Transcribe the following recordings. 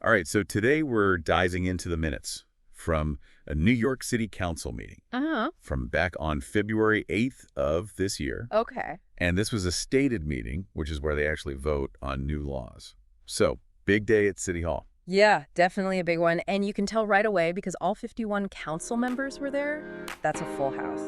All right, so today we're diving into the minutes from a New York City Council meeting Uh-huh. from back on February 8th of this year. Okay. And this was a stated meeting, which is where they actually vote on new laws. So, big day at City Hall. Yeah, definitely a big one. And you can tell right away because all 51 council members were there. That's a full house.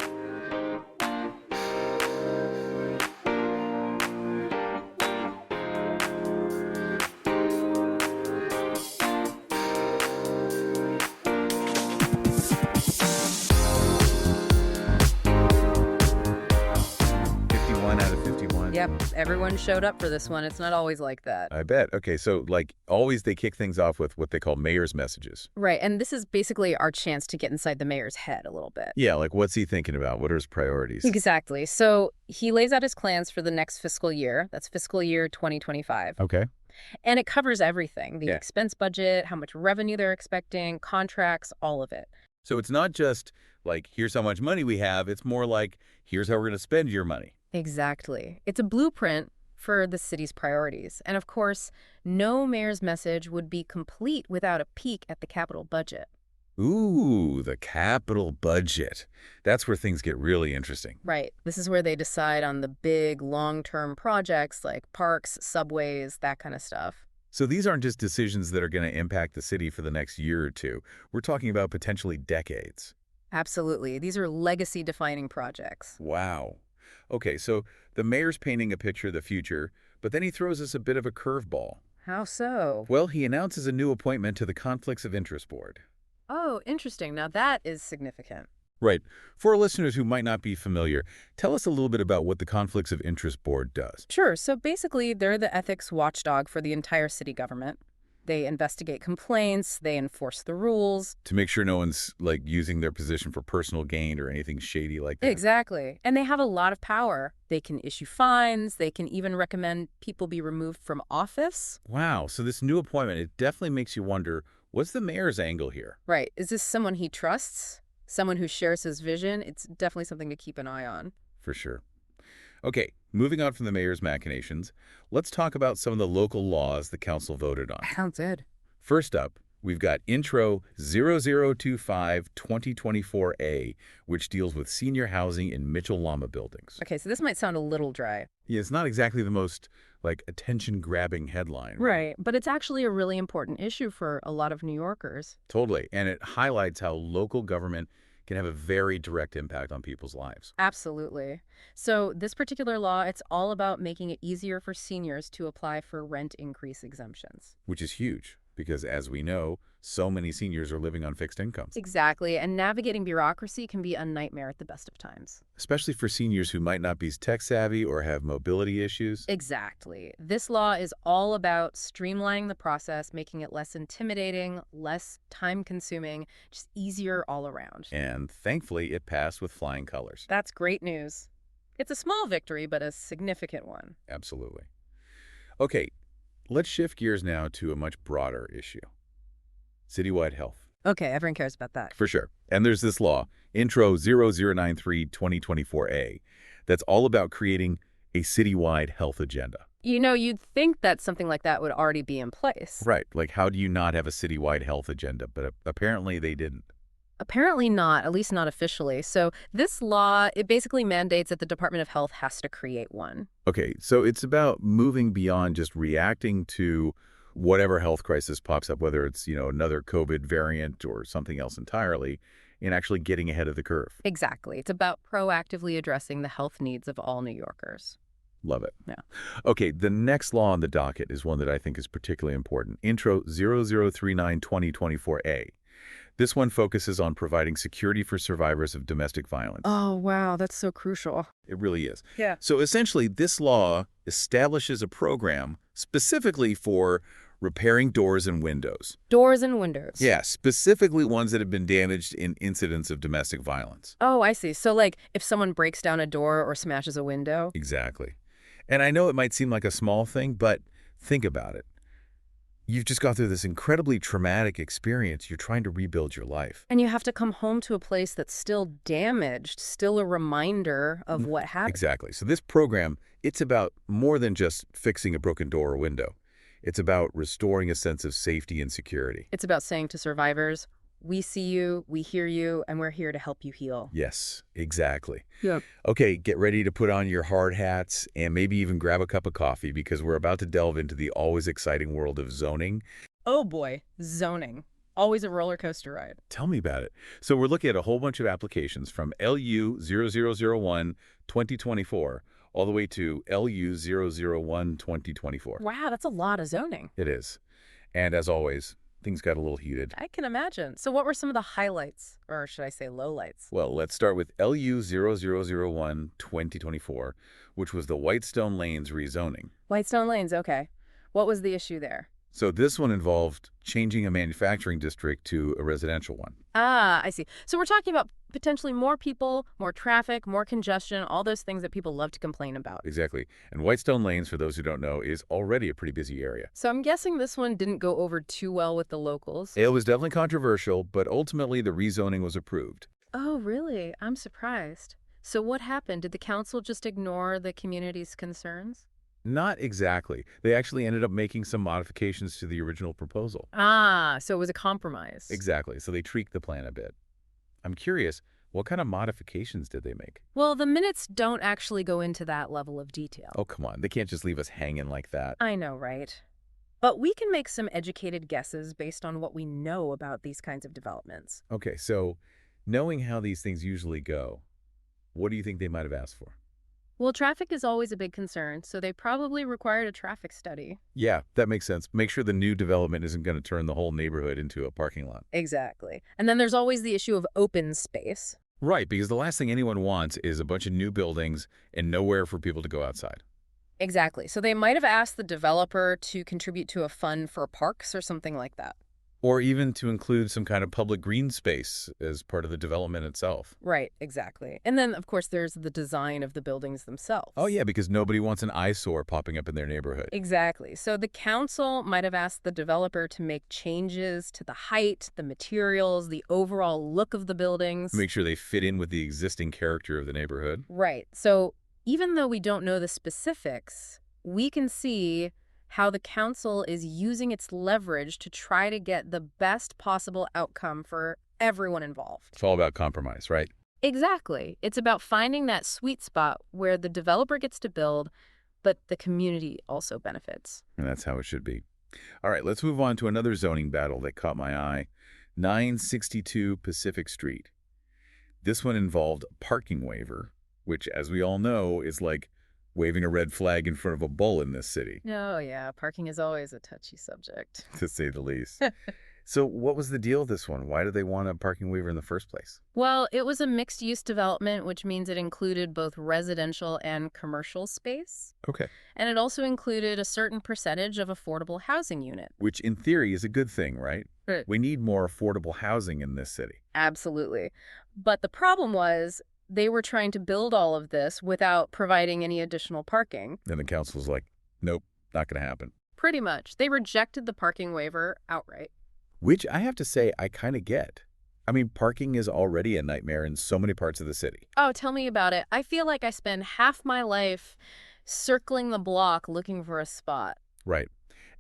Yep, everyone showed up for this one. It's not always like that. I bet. Okay, so like always they kick things off with what they call mayor's messages. Right, and this is basically our chance to get inside the mayor's head a little bit. Yeah, like what's he thinking about? What are his priorities? Exactly. So he lays out his plans for the next fiscal year. That's fiscal year 2025. Okay. And it covers everything. The Yeah. expense budget, how much revenue they're expecting, contracts, all of it. So it's not just like, here's how much money we have. It's more like, here's how we're going to spend your money. Exactly. It's a blueprint for the city's priorities. And of course, no mayor's message would be complete without a peek at the capital budget. Ooh, the capital budget. That's where things get really interesting. Right. This is where they decide on the big long-term projects like parks, subways, that kind of stuff. So these aren't just decisions that are going to impact the city for the next year or two. We're talking about potentially decades. Absolutely. These are legacy-defining projects. Wow. Okay, so the mayor's painting a picture of the future, but then he throws us a bit of a curveball. How so? Well, he announces a new appointment to the Conflicts of Interest Board. Oh, interesting. Now that is significant. Right. For our listeners who might not be familiar, tell us a little bit about what the Conflicts of Interest Board does. Sure. So basically, they're the ethics watchdog for the entire city government. They investigate complaints, they enforce the rules. To make sure no one's, like, using their position for personal gain or anything shady like that. Exactly. And they have a lot of power. They can issue fines. They can even recommend people be removed from office. Wow. So this new appointment, it definitely makes you wonder, what's the mayor's angle here? Right. Is this someone he trusts? Someone who shares his vision? It's definitely something to keep an eye on. For sure. Okay, moving on from the mayor's machinations, let's talk about some of the local laws the council voted on. Sounds good. First up, we've got Intro 0025-2024A, which deals with senior housing in Mitchell-Lama buildings. Okay, so this might sound a little dry. Yeah, it's not exactly the most, like, attention-grabbing headline. Right, but it's actually a really important issue for a lot of New Yorkers. Totally, and it highlights how local government can have a very direct impact on people's lives. Absolutely. So this particular law, it's all about making it easier for seniors to apply for rent increase exemptions. Which is huge, because as we know, so many seniors are living on fixed incomes. Exactly, and navigating bureaucracy can be a nightmare at the best of times. Especially for seniors who might not be tech savvy or have mobility issues. Exactly. This law is all about streamlining the process, making it less intimidating, less time-consuming, just easier all around. And thankfully, it passed with flying colors. That's great news. It's a small victory, but a significant one. Absolutely. Okay, let's shift gears now to a much broader issue. Citywide health. Okay, everyone cares about that. For sure. And there's this law, Intro 0093-2024A, that's all about creating a citywide health agenda. You know, you'd think that something like that would already be in place. Right. Like, how do you not have a citywide health agenda? But apparently they didn't. Apparently not, at least not officially. So this law, it basically mandates that the Department of Health has to create one. Okay, so it's about moving beyond just reacting to whatever health crisis pops up, whether it's, another COVID variant or something else entirely, and actually getting ahead of the curve. Exactly. It's about proactively addressing the health needs of all New Yorkers. Love it. Yeah. Okay, the next law on the docket is one that I think is particularly important. Intro 0039-2024A. This one focuses on providing security for survivors of domestic violence. Oh, wow. That's so crucial. It really is. Yeah. So essentially, this law establishes a program specifically for repairing doors and windows. Doors and windows. Yeah, specifically ones that have been damaged in incidents of domestic violence. Oh, I see. So, like, if someone breaks down a door or smashes a window? Exactly. And I know it might seem like a small thing, but think about it. You've just gone through this incredibly traumatic experience. You're trying to rebuild your life. And you have to come home to a place that's still damaged, still a reminder of what happened. Exactly. So this program, it's about more than just fixing a broken door or window. It's about restoring a sense of safety and security. It's about saying to survivors, we see you, we hear you, and we're here to help you heal. Yes, exactly. Yep. Okay, get ready to put on your hard hats and maybe even grab a cup of coffee because we're about to delve into the always exciting world of zoning. Oh boy, zoning. Always a roller coaster ride. Tell me about it. So we're looking at a whole bunch of applications from LU0001 2024 all the way to LU001 2024. Wow, that's a lot of zoning. It is. And as always, things got a little heated. I can imagine. So what were some of the highlights, or should I say lowlights? Well, let's start with LU0001 2024, which was the Whitestone Lanes rezoning. Whitestone Lanes, okay. What was the issue there? So this one involved changing a manufacturing district to a residential one. Ah, I see. So we're talking about potentially more people, more traffic, more congestion, all those things that people love to complain about. Exactly. And Whitestone Lanes, for those who don't know, is already a pretty busy area. So I'm guessing this one didn't go over too well with the locals. It was definitely controversial, but ultimately the rezoning was approved. Oh, really? I'm surprised. So what happened? Did the council just ignore the community's concerns? Not exactly. They actually ended up making some modifications to the original proposal. Ah, so it was a compromise. Exactly. So they tweaked the plan a bit. I'm curious, what kind of modifications did they make? Well, the minutes don't actually go into that level of detail. Oh, come on. They can't just leave us hanging like that. I know, right? But we can make some educated guesses based on what we know about these kinds of developments. Okay, so knowing how these things usually go, what do you think they might have asked for? Well, traffic is always a big concern, so they probably required a traffic study. Yeah, that makes sense. Make sure the new development isn't going to turn the whole neighborhood into a parking lot. Exactly. And then there's always the issue of open space. Right, because the last thing anyone wants is a bunch of new buildings and nowhere for people to go outside. Exactly. So they might have asked the developer to contribute to a fund for parks or something like that. Or even to include some kind of public green space as part of the development itself. Right, exactly. And then, of course, there's the design of the buildings themselves. Oh, yeah, because nobody wants an eyesore popping up in their neighborhood. Exactly. So the council might have asked the developer to make changes to the height, the materials, the overall look of the buildings. Make sure they fit in with the existing character of the neighborhood. Right. So even though we don't know the specifics, we can see how the council is using its leverage to try to get the best possible outcome for everyone involved. It's all about compromise, right? Exactly. It's about finding that sweet spot where the developer gets to build, but the community also benefits. And that's how it should be. All right, let's move on to another zoning battle that caught my eye. 962 Pacific Street. This one involved a parking waiver, which, as we all know, is like waving a red flag in front of a bull in this city. Oh, yeah. Parking is always a touchy subject. To say the least. So what was the deal with this one? Why did they want a parking waiver in the first place? Well, it was a mixed-use development, which means it included both residential and commercial space. Okay. And it also included a certain percentage of affordable housing unit. Which in theory is a good thing, right? Right. We need more affordable housing in this city. Absolutely. But the problem was they were trying to build all of this without providing any additional parking. And the council's like, nope, not going to happen. Pretty much. They rejected the parking waiver outright. Which I have to say I kind of get. I mean, parking is already a nightmare in so many parts of the city. Oh, tell me about it. I feel like I spend half my life circling the block looking for a spot. Right.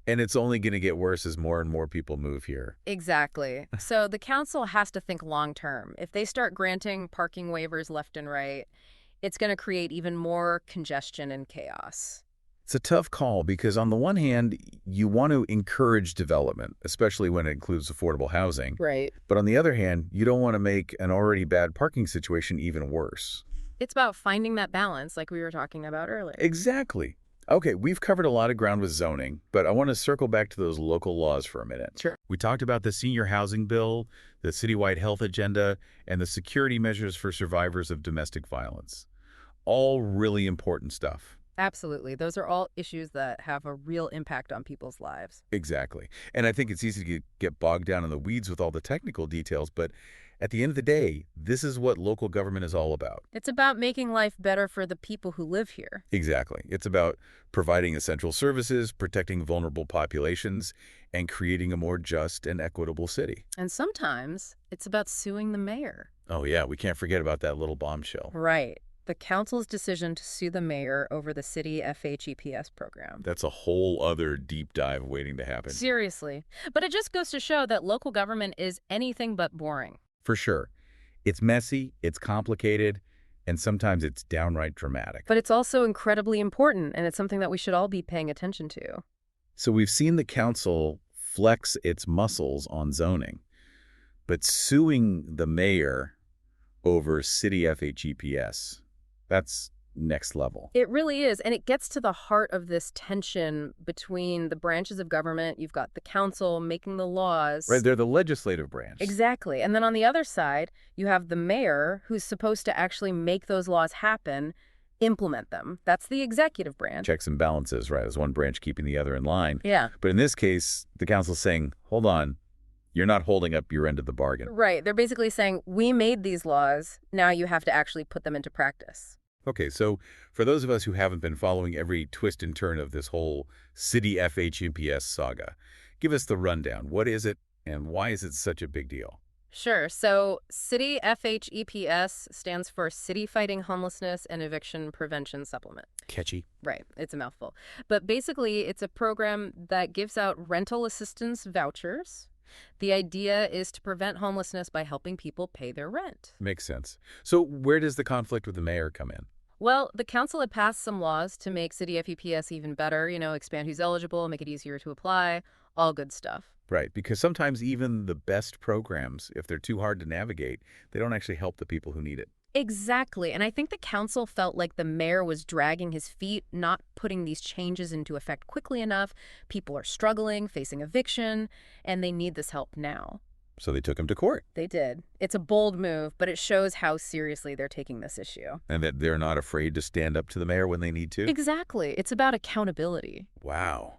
And it's only going to get worse as more and more people move here. Exactly. So the council has to think long term. If they start granting parking waivers left and right, it's going to create even more congestion and chaos. It's a tough call because on the one hand, you want to encourage development, especially when it includes affordable housing. Right. But on the other hand, you don't want to make an already bad parking situation even worse. It's about finding that balance like we were talking about earlier. Exactly. Okay, we've covered a lot of ground with zoning, but I want to circle back to those local laws for a minute. Sure. We talked about the senior housing bill, the citywide health agenda, and the security measures for survivors of domestic violence. All really important stuff. Absolutely. Those are all issues that have a real impact on people's lives. Exactly. And I think it's easy to get bogged down in the weeds with all the technical details, but at the end of the day, this is what local government is all about. It's about making life better for the people who live here. Exactly. It's about providing essential services, protecting vulnerable populations, and creating a more just and equitable city. And sometimes it's about suing the mayor. Oh, yeah, we can't forget about that little bombshell. Right. the council's decision to sue the mayor over the city FAQBudget program. That's a whole other deep dive waiting to happen. Seriously. But it just goes to show that local government is anything but boring. For sure. It's messy, it's complicated, and sometimes it's downright dramatic. But it's also incredibly important, and it's something that we should all be paying attention to. So we've seen the council flex its muscles on zoning, but suing the mayor over city FAQBudget, that's next level. It really is, and it gets to the heart of this tension between the branches of government. You've got the council making the laws. Right, they're the legislative branch. Exactly. And then on the other side, you have the mayor who's supposed to actually make those laws happen, implement them. That's the executive branch. Checks and balances, right? As one branch keeping the other in line. Yeah. But in this case, the council's saying, hold on, you're not holding up your end of the bargain. Right. They're basically saying, we made these laws, now you have to actually put them into practice. Okay, so for those of us who haven't been following every twist and turn of this whole city FAQBudget saga, give us the rundown. What is it, and why is it such a big deal? Sure. So City FAQBudget stands for City Fighting Homelessness and Eviction Prevention Supplement. Catchy. Right. It's a mouthful. But basically, it's a program that gives out rental assistance vouchers. The idea is to prevent homelessness by helping people pay their rent. Makes sense. So where does the conflict with the mayor come in? Well, the council had passed some laws to make City FAQBudget even better, expand who's eligible, make it easier to apply, all good stuff. Right, because sometimes even the best programs, if they're too hard to navigate, they don't actually help the people who need it. Exactly. And I think the council felt like the mayor was dragging his feet, not putting these changes into effect quickly enough. People are struggling, facing eviction, and they need this help now. So they took him to court. They did. It's a bold move, but it shows how seriously they're taking this issue. And that they're not afraid to stand up to the mayor when they need to? Exactly. It's about accountability. Wow.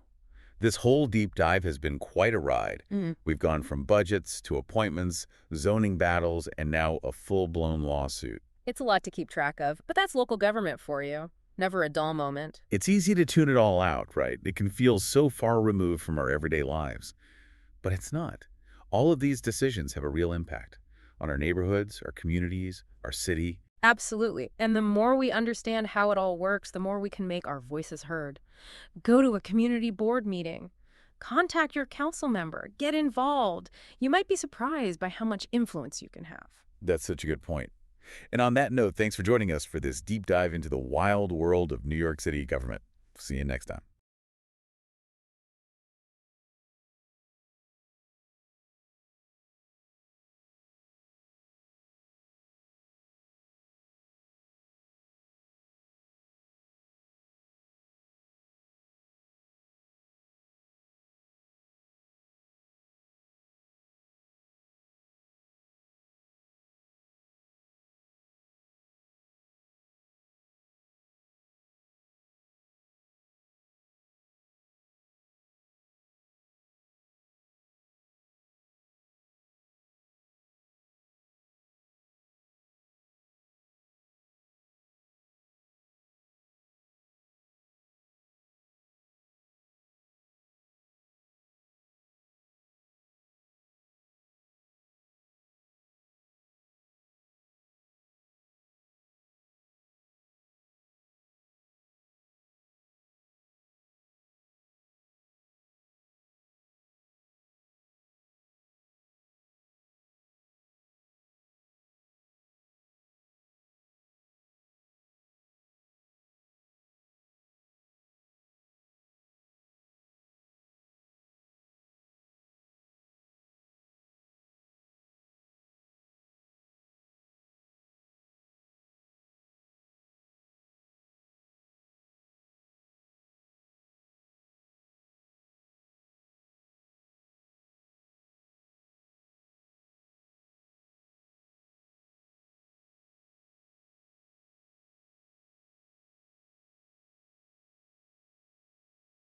This whole deep dive has been quite a ride. We've gone from budgets to appointments, zoning battles, and now a full-blown lawsuit. It's a lot to keep track of, but that's local government for you. Never a dull moment. It's easy to tune it all out, right? It can feel so far removed from our everyday lives. But it's not. All of these decisions have a real impact on our neighborhoods, our communities, our city. Absolutely. And the more we understand how it all works, the more we can make our voices heard. Go to a community board meeting. Contact your council member. Get involved. You might be surprised by how much influence you can have. That's such a good point. And on that note, thanks for joining us for this deep dive into the wild world of New York City government. See you next time.